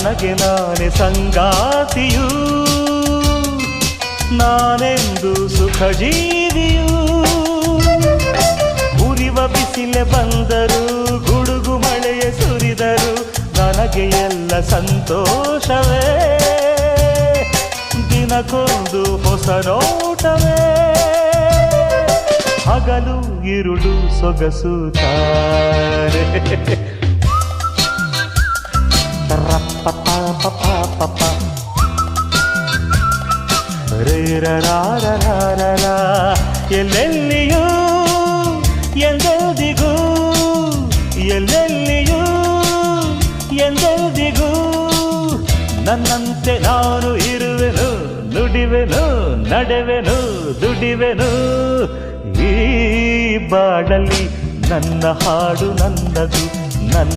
ನನಗೆ ನಾನೇ ಸಂಗಾತಿಯೂ ನಾನೆಂದು ಸುಖ ಜೀವಿಯೂ ಉರಿವ ಬಿಸಿಲೆ ಬಂದರು ಗುಡುಗು ಮಳೆಯೇ ಸುರಿದರು ನನಗೆ ಎಲ್ಲ ಸಂತೋಷವೇ ದಿನಕ್ಕೊಂದು ಹೊಸ ನೋಟವೇ ಹಗಲು ಇರುಳು ಸೊಗಸುತ್ತಾರೆ ಎಲ್ಲೆಲ್ಲಿಯೂ ಎಂದೆಂದಿಗೂ ಎಲ್ಲೆಲ್ಲಿಯೂ ಎಂದೆಂದಿಗೂ ನನ್ನಂತೆ ನಾನು ಇರುವೆನು ನುಡಿವೆನು ನಡೆವೆನು ದುಡಿವೆನು ಈ ಬಾಡಲಿ ನನ್ನ ಹಾಡು ನನ್ನದು ನನ್ನ